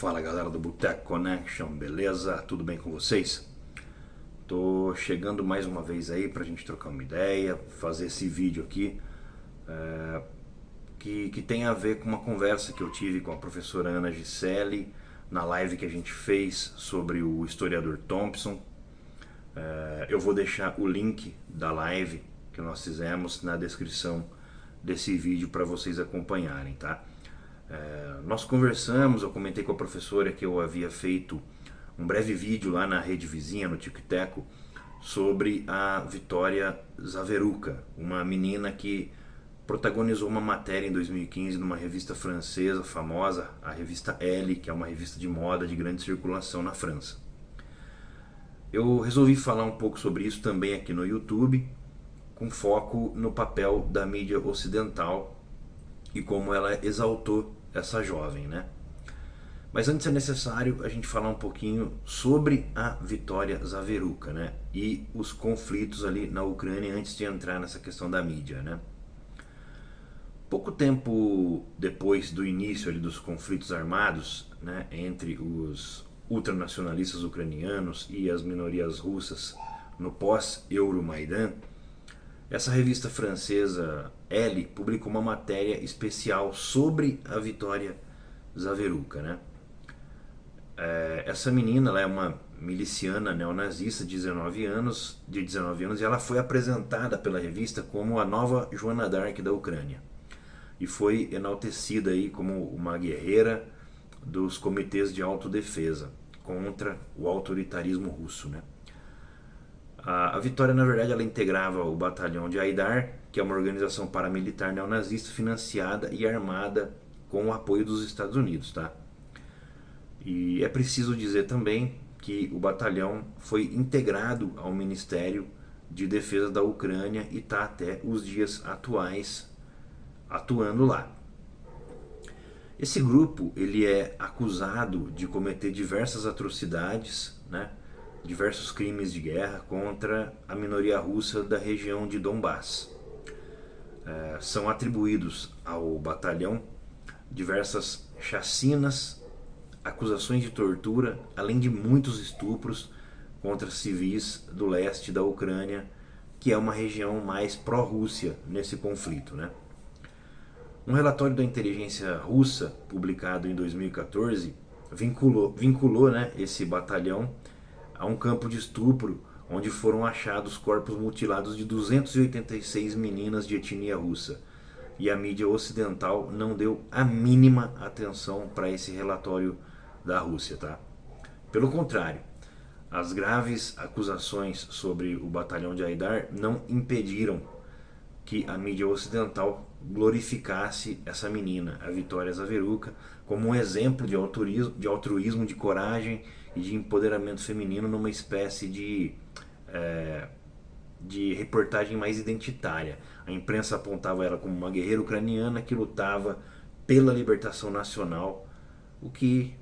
Fala galera do Boteco Connection, beleza? Tudo bem com vocês? Tô chegando mais uma vez aí pra gente trocar uma ideia, fazer esse vídeo aqui que tem a ver com uma conversa que eu tive com a professora Ana Giselli na live que a gente fez sobre o historiador Thompson. Eu vou deixar o link da live que nós fizemos na descrição desse vídeo para vocês acompanharem, tá? Nós conversamos, eu comentei com a professora que eu havia feito um breve vídeo lá na rede vizinha, no Tico-Teco, sobre a Vitória Zaveruca, uma menina que protagonizou uma matéria em 2015 numa revista francesa famosa, a revista Elle, que é uma revista de moda de grande circulação na França. Eu resolvi falar um pouco sobre isso também aqui no YouTube, com foco no papel da mídia ocidental e como ela exaltou essa jovem, né? Mas antes é necessário a gente falar um pouquinho sobre a Vitória Zaveruca, né? E os conflitos ali na Ucrânia antes de entrar nessa questão da mídia, né? Pouco tempo depois do início ali dos conflitos armados, né, entre os ultranacionalistas ucranianos e as minorias russas no pós-Euromaidan, essa revista francesa Elle publicou uma matéria especial sobre a Vitória Zaveruca, né? Essa menina, ela é uma miliciana neonazista de 19 anos, e ela foi apresentada pela revista como a nova Joana d'Arc da Ucrânia e foi enaltecida aí como uma guerreira dos comitês de autodefesa contra o autoritarismo russo, né? A Vitória, na verdade, ela integrava o batalhão de Aidar, que é uma organização paramilitar neonazista financiada e armada com o apoio dos Estados Unidos, tá? E é preciso dizer também que o batalhão foi integrado ao Ministério de Defesa da Ucrânia e está até os dias atuais atuando lá. Esse grupo ele é acusado de cometer diversas atrocidades, né? Diversos crimes de guerra contra a minoria russa da região de Donbass. São atribuídos ao batalhão diversas chacinas, acusações de tortura, além de muitos estupros contra civis do leste da Ucrânia, que é uma região mais pró-Rússia nesse conflito, né? Um relatório da inteligência russa, publicado em 2014, vinculou, né, esse batalhão a um campo de estupro onde foram achados corpos mutilados de 286 meninas de etnia russa. E a mídia ocidental não deu a mínima atenção para esse relatório da Rússia, tá? Pelo contrário, as graves acusações sobre o batalhão de Aidar não impediram que a mídia ocidental glorificasse essa menina, a Vitória Zaveruca, como um exemplo de altruísmo, de coragem e de empoderamento feminino numa espécie de reportagem mais identitária. A imprensa apontava ela como uma guerreira ucraniana que lutava pela libertação nacional, o que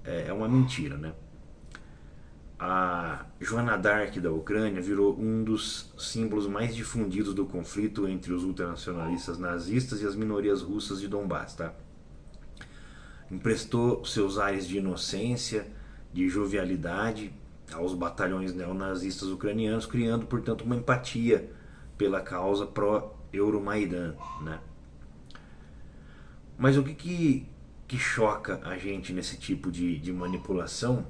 é uma mentira, né? A Joana d'Arc da Ucrânia virou um dos símbolos mais difundidos do conflito entre os ultranacionalistas nazistas e as minorias russas de Donbass, tá? Emprestou seus ares de inocência, de jovialidade aos batalhões neonazistas ucranianos, criando, portanto, uma empatia pela causa pró-Euromaidan, né? Mas o que choca a gente nesse tipo de manipulação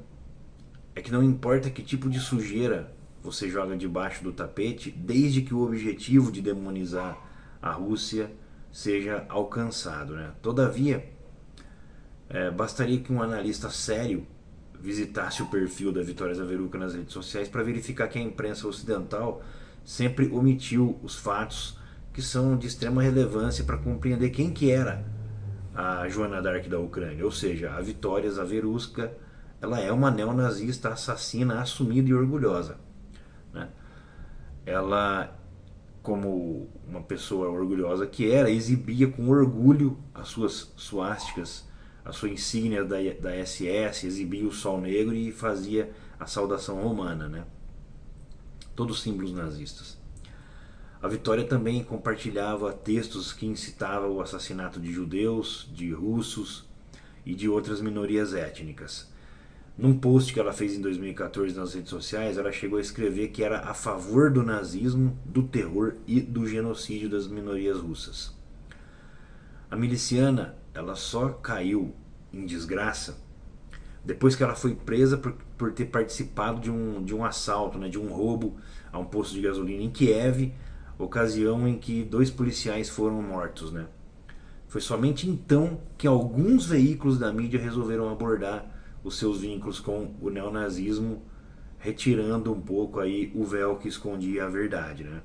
é que não importa que tipo de sujeira você joga debaixo do tapete, desde que o objetivo de demonizar a Rússia seja alcançado, né? Todavia, bastaria que um analista sério visitasse o perfil da Vitória Zaveruca nas redes sociais para verificar que a imprensa ocidental sempre omitiu os fatos que são de extrema relevância para compreender quem que era a Joana d'Arc da Ucrânia, ou seja, a Vitória Zaveruca. Ela é uma neonazista assassina assumida e orgulhosa, né? Ela, como uma pessoa orgulhosa que era, exibia com orgulho as suas suásticas, a sua insígnia da SS, exibia o sol negro e fazia a saudação romana, né? Todos símbolos nazistas. A Vitória também compartilhava textos que incitavam o assassinato de judeus, de russos e de outras minorias étnicas. Num post que ela fez em 2014 nas redes sociais, ela chegou a escrever que era a favor do nazismo, do terror e do genocídio das minorias russas. A miliciana, ela só caiu em desgraça depois que ela foi presa por ter participado de um assalto, né, de um roubo a um posto de gasolina em Kiev, ocasião em que 2 policiais foram mortos, né? Foi somente então que alguns veículos da mídia resolveram abordar os seus vínculos com o neonazismo, retirando um pouco aí o véu que escondia a verdade, né?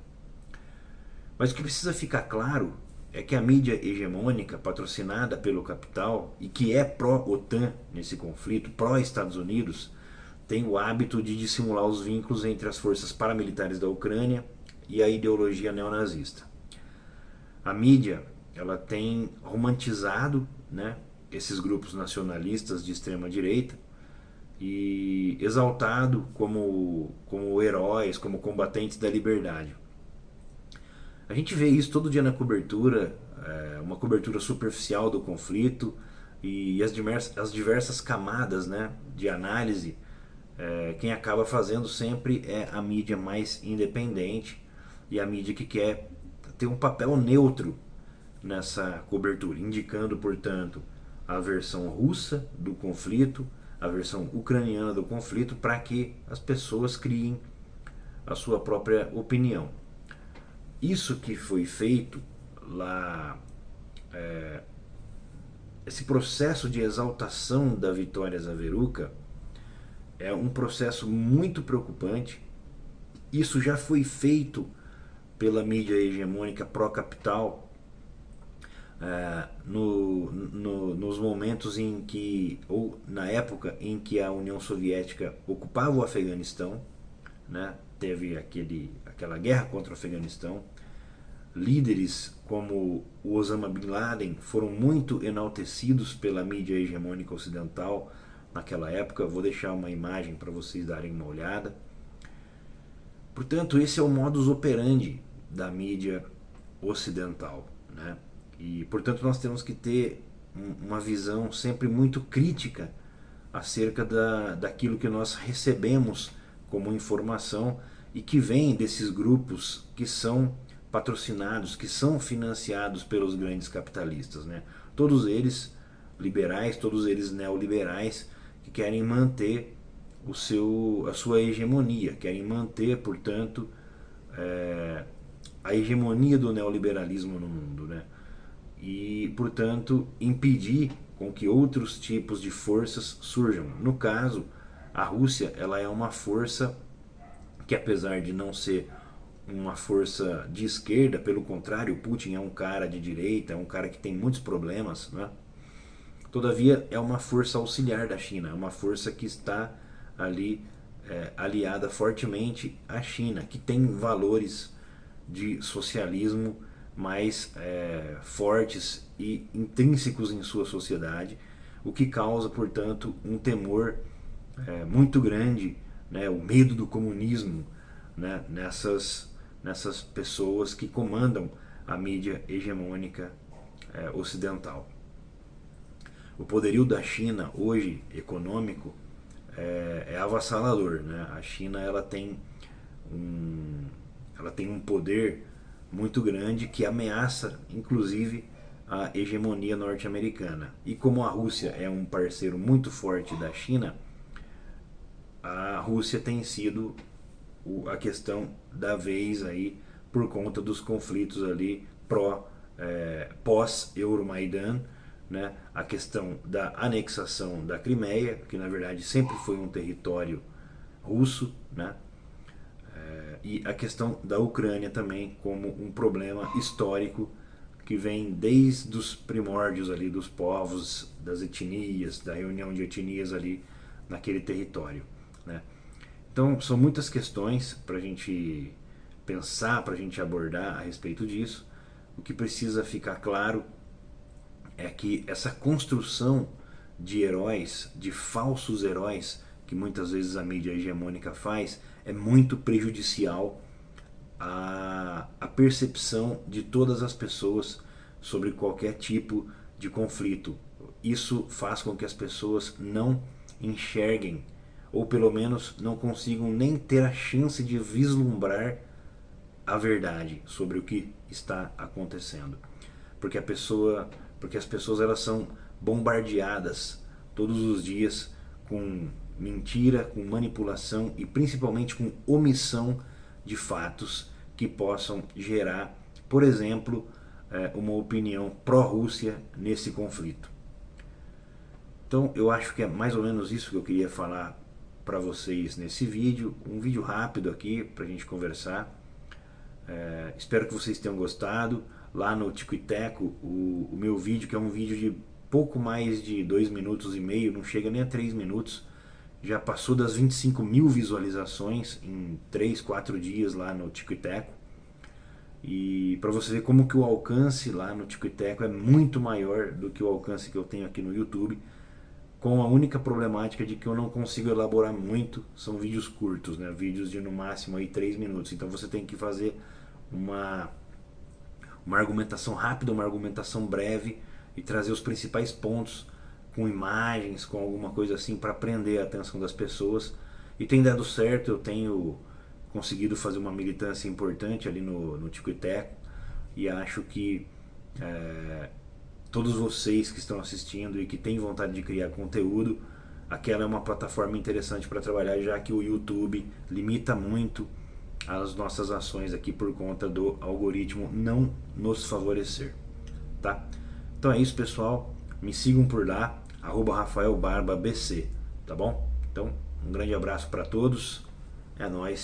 Mas o que precisa ficar claro é que a mídia hegemônica, patrocinada pelo capital e que é pró-OTAN nesse conflito, pró-Estados Unidos, tem o hábito de dissimular os vínculos entre as forças paramilitares da Ucrânia e a ideologia neonazista. A mídia, ela tem romantizado, né, esses grupos nacionalistas de extrema direita e exaltado como heróis, como combatentes da liberdade. A gente vê isso todo dia na cobertura, uma cobertura superficial do conflito e as diversas camadas, né, de análise. Quem acaba fazendo sempre é a mídia mais independente e a mídia que quer ter um papel neutro nessa cobertura, indicando, portanto, a versão russa do conflito, a versão ucraniana do conflito, para que as pessoas criem a sua própria opinião. Isso que foi feito lá, esse processo de exaltação da Vitória Zaveruka é um processo muito preocupante. Isso já foi feito pela mídia hegemônica pró-capital nos momentos em que, ou na época em que a União Soviética ocupava o Afeganistão, né? Teve aquela guerra contra o Afeganistão. Líderes como o Osama Bin Laden foram muito enaltecidos pela mídia hegemônica ocidental naquela época. Vou deixar uma imagem para vocês darem uma olhada. Portanto, esse é o modus operandi da mídia ocidental, né? E, portanto, nós temos que ter uma visão sempre muito crítica acerca daquilo que nós recebemos como informação e que vem desses grupos que são patrocinados, que são financiados pelos grandes capitalistas, né? Todos eles liberais, todos eles neoliberais, que querem manter a sua hegemonia, querem manter, portanto, a hegemonia do neoliberalismo no mundo, né? E, portanto, impedir com que outros tipos de forças surjam. No caso, a Rússia, ela é uma força que, apesar de não ser uma força de esquerda, pelo contrário, o Putin é um cara de direita, é um cara que tem muitos problemas, né? Todavia, é uma força auxiliar da China, é uma força que está ali aliada fortemente à China, que tem valores de socialismo mais fortes e intrínsecos em sua sociedade, o que causa, portanto, um temor muito grande, né, o medo do comunismo, né, nessas pessoas que comandam a mídia hegemônica ocidental. O poderio da China hoje, econômico, é avassalador, né? A China, ela tem um poder muito grande que ameaça, inclusive, a hegemonia norte-americana. E como a Rússia é um parceiro muito forte da China, a Rússia tem sido a questão da vez aí por conta dos conflitos ali pós-Euromaidan, né? A questão da anexação da Crimeia, que na verdade sempre foi um território russo, né? E a questão da Ucrânia também como um problema histórico que vem desde os primórdios ali dos povos, das etnias, da reunião de etnias ali naquele território, né? Então são muitas questões para a gente pensar, para a gente abordar a respeito disso. O que precisa ficar claro é que essa construção de heróis, de falsos heróis, que muitas vezes a mídia hegemônica faz, é muito prejudicial à percepção de todas as pessoas sobre qualquer tipo de conflito. isso faz com que as pessoas não enxerguem, ou pelo menos não consigam nem ter a chance de vislumbrar a verdade sobre o que está acontecendo. Porque as pessoas elas são bombardeadas todos os dias com mentira, com manipulação e principalmente com omissão de fatos que possam gerar, por exemplo, uma opinião pró-Rússia nesse conflito. Então eu acho que é mais ou menos isso que eu queria falar para vocês nesse vídeo, um vídeo rápido aqui para a gente conversar. Espero que vocês tenham gostado. Lá no Tico e Teco, o meu vídeo, que é um vídeo de pouco mais de 2 minutos e meio, não chega nem a 3 minutos, já passou das 25 mil visualizações em 3, 4 dias lá no Tico e Teco. E para você ver como que o alcance lá no Tico e Teco é muito maior do que o alcance que eu tenho aqui no YouTube, com a única problemática de que eu não consigo elaborar muito, são vídeos curtos, né? Vídeos de no máximo aí 3 minutos, então você tem que fazer uma argumentação rápida, uma argumentação breve e trazer os principais pontos com imagens, com alguma coisa assim para prender a atenção das pessoas. E tem dado certo, eu tenho conseguido fazer uma militância importante ali no Tico e Teco, e acho que todos vocês que estão assistindo e que têm vontade de criar conteúdo, aquela é uma plataforma interessante para trabalhar, já que o YouTube limita muito as nossas ações aqui por conta do algoritmo não nos favorecer, tá? Então é isso, pessoal, me sigam por lá, @RafaelBarbaBC, tá bom? Então um grande abraço para todos, é nóis.